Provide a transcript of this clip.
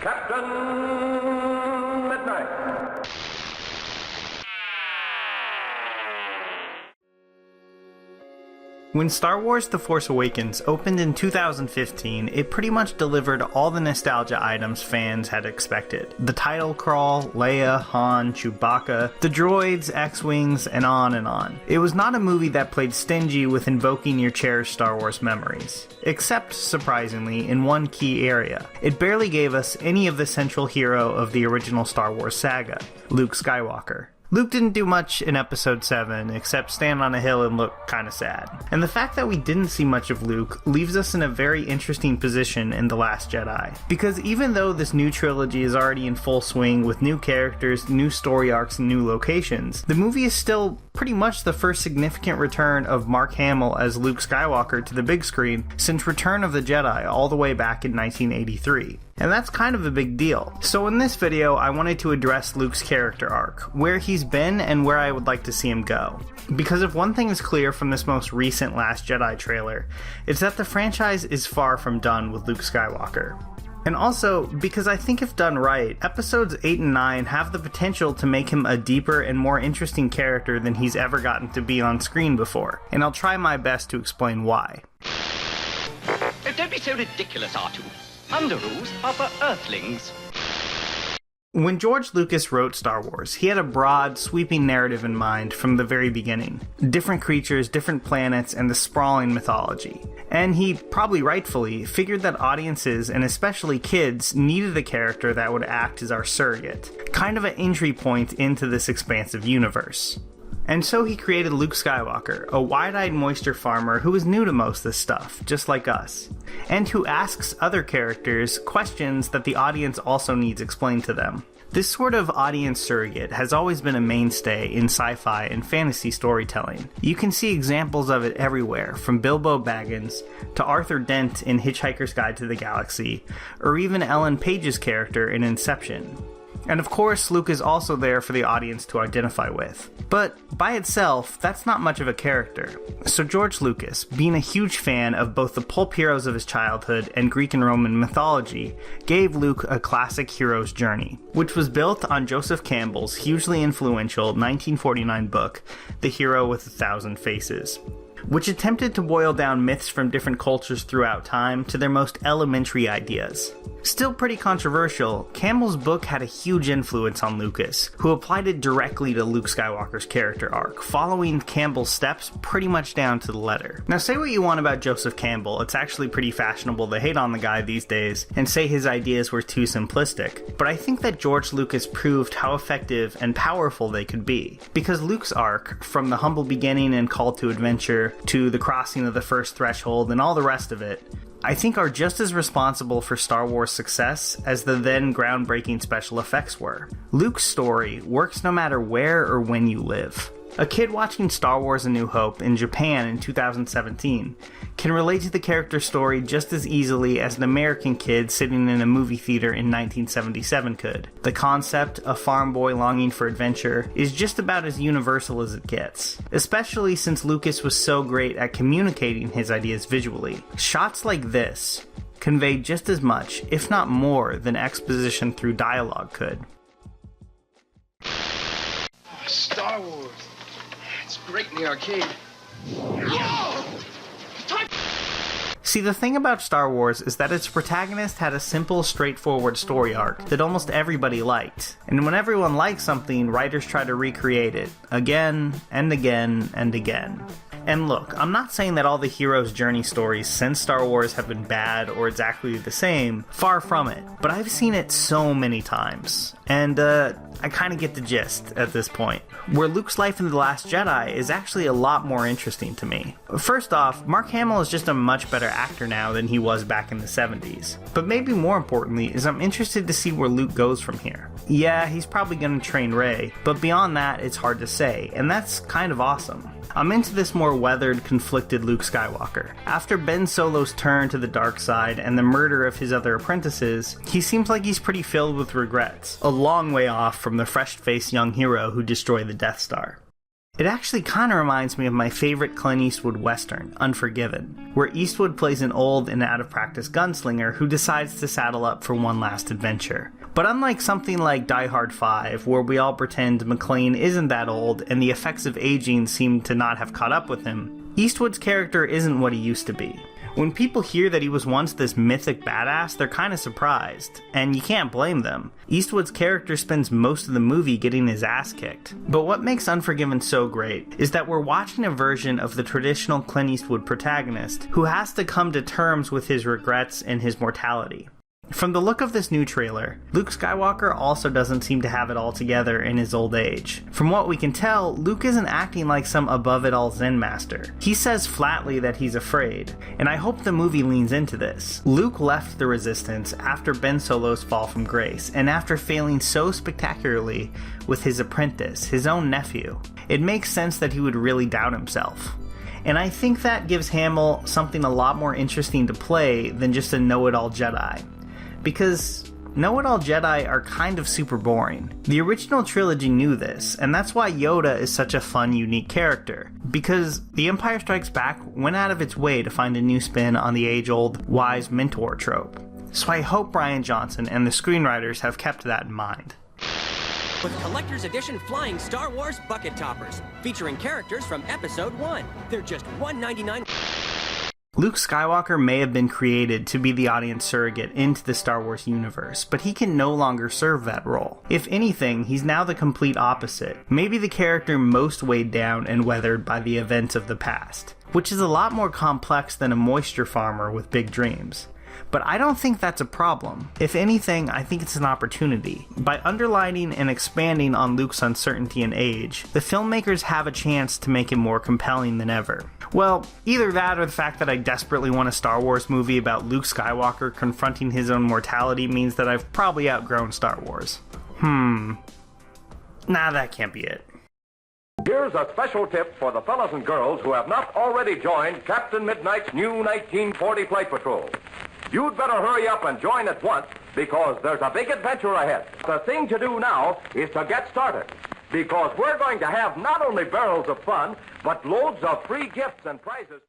Captain Midnight. When Star Wars The Force Awakens opened in 2015, it pretty much delivered all the nostalgia items fans had expected. The title crawl, Leia, Han, Chewbacca, the droids, X-Wings, and on and on. It was not a movie that played stingy with invoking your cherished Star Wars memories. Except, surprisingly, in one key area. It barely gave us any of the central hero of the original Star Wars saga, Luke Skywalker. Luke didn't do much in Episode 7, except stand on a hill and look kinda sad. And the fact that we didn't see much of Luke leaves us in a very interesting position in The Last Jedi. Because even though this new trilogy is already in full swing with new characters, new story arcs, and new locations, the movie is still pretty much the first significant return of Mark Hamill as Luke Skywalker to the big screen since Return of the Jedi all the way back in 1983. And that's kind of a big deal. So in this video, I wanted to address Luke's character arc, where he's been and where I would like to see him go. Because if one thing is clear from this most recent Last Jedi trailer, it's that the franchise is far from done with Luke Skywalker. And also, because I think if done right, episodes 8 and 9 have the potential to make him a deeper and more interesting character than he's ever gotten to be on screen before. And I'll try my best to explain why. Oh, don't be so ridiculous, R2. Under-rules are for Earthlings. When George Lucas wrote Star Wars, he had a broad, sweeping narrative in mind from the very beginning. Different creatures, different planets, and the sprawling mythology. And he, probably rightfully, figured that audiences, and especially kids, needed a character that would act as our surrogate. Kind of an entry point into this expansive universe. And so he created Luke Skywalker, a wide-eyed moisture farmer who is new to most of this stuff, just like us, and who asks other characters questions that the audience also needs explained to them. This sort of audience surrogate has always been a mainstay in sci-fi and fantasy storytelling. You can see examples of it everywhere, from Bilbo Baggins to Arthur Dent in Hitchhiker's Guide to the Galaxy, or even Ellen Page's character in Inception. And of course, Luke is also there for the audience to identify with. But by itself, that's not much of a character. So George Lucas, being a huge fan of both the pulp heroes of his childhood and Greek and Roman mythology, gave Luke a classic hero's journey, which was built on Joseph Campbell's hugely influential 1949 book, The Hero with a Thousand Faces, which attempted to boil down myths from different cultures throughout time to their most elementary ideas. Still pretty controversial, Campbell's book had a huge influence on Lucas, who applied it directly to Luke Skywalker's character arc, following Campbell's steps pretty much down to the letter. Now say what you want about Joseph Campbell, it's actually pretty fashionable to hate on the guy these days and say his ideas were too simplistic, but I think that George Lucas proved how effective and powerful they could be. Because Luke's arc, from the humble beginning and call to adventure, to the crossing of the first threshold and all the rest of it, I think are just as responsible for Star Wars' success as the then groundbreaking special effects were. Luke's story works no matter where or when you live. A kid watching Star Wars A New Hope in Japan in 2017 can relate to the character's story just as easily as an American kid sitting in a movie theater in 1977 could. The concept, a farm boy longing for adventure, is just about as universal as it gets, especially since Lucas was so great at communicating his ideas visually. Shots like this convey just as much, if not more, than exposition through dialogue could. Star Wars. It's great in the arcade. Whoa! See, the thing about Star Wars is that its protagonist had a simple, straightforward story arc that almost everybody liked. And when everyone likes something, writers try to recreate it, again, and again, and again. And look, I'm not saying that all the hero's journey stories since Star Wars have been bad or exactly the same, far from it, but I've seen it so many times, and I kind of get the gist at this point, where Luke's life in The Last Jedi is actually a lot more interesting to me. First off, Mark Hamill is just a much better actor now than he was back in the 70s, but maybe more importantly is I'm interested to see where Luke goes from here. Yeah, he's probably going to train Rey, but beyond that it's hard to say, and that's kind of awesome. I'm into this more weathered, conflicted Luke Skywalker. After Ben Solo's turn to the dark side and the murder of his other apprentices, he seems like he's pretty filled with regrets, a long way off from the fresh-faced young hero who destroyed the Death Star. It actually kind of reminds me of my favorite Clint Eastwood western, Unforgiven, where Eastwood plays an old and out-of-practice gunslinger who decides to saddle up for one last adventure. But unlike something like Die Hard 5, where we all pretend McClane isn't that old and the effects of aging seem to not have caught up with him, Eastwood's character isn't what he used to be. When people hear that he was once this mythic badass, they're kind of surprised, and you can't blame them. Eastwood's character spends most of the movie getting his ass kicked. But what makes Unforgiven so great is that we're watching a version of the traditional Clint Eastwood protagonist who has to come to terms with his regrets and his mortality. From the look of this new trailer, Luke Skywalker also doesn't seem to have it all together in his old age. From what we can tell, Luke isn't acting like some above-it-all Zen master. He says flatly that he's afraid, and I hope the movie leans into this. Luke left the Resistance after Ben Solo's fall from grace, and after failing so spectacularly with his apprentice, his own nephew. It makes sense that he would really doubt himself. And I think that gives Hamill something a lot more interesting to play than just a know-it-all Jedi. Because know-it-all Jedi are kind of super boring. The original trilogy knew this, and that's why Yoda is such a fun, unique character. Because The Empire Strikes Back went out of its way to find a new spin on the age-old wise mentor trope. So I hope Rian Johnson and the screenwriters have kept that in mind. With Collector's Edition Flying Star Wars Bucket Toppers, featuring characters from Episode 1. They're just $1.99. Luke Skywalker may have been created to be the audience surrogate into the Star Wars universe, but he can no longer serve that role. If anything, he's now the complete opposite, maybe the character most weighed down and weathered by the events of the past, which is a lot more complex than a moisture farmer with big dreams. But I don't think that's a problem. If anything, I think it's an opportunity. By underlining and expanding on Luke's uncertainty and age, the filmmakers have a chance to make him more compelling than ever. Well, either that or the fact that I desperately want a Star Wars movie about Luke Skywalker confronting his own mortality means that I've probably outgrown Star Wars. Nah, that can't be it. Here's a special tip for the fellas and girls who have not already joined Captain Midnight's new 1940 Flight Patrol. You'd better hurry up and join at once because there's a big adventure ahead. The thing to do now is to get started because we're going to have not only barrels of fun, but loads of free gifts and prizes.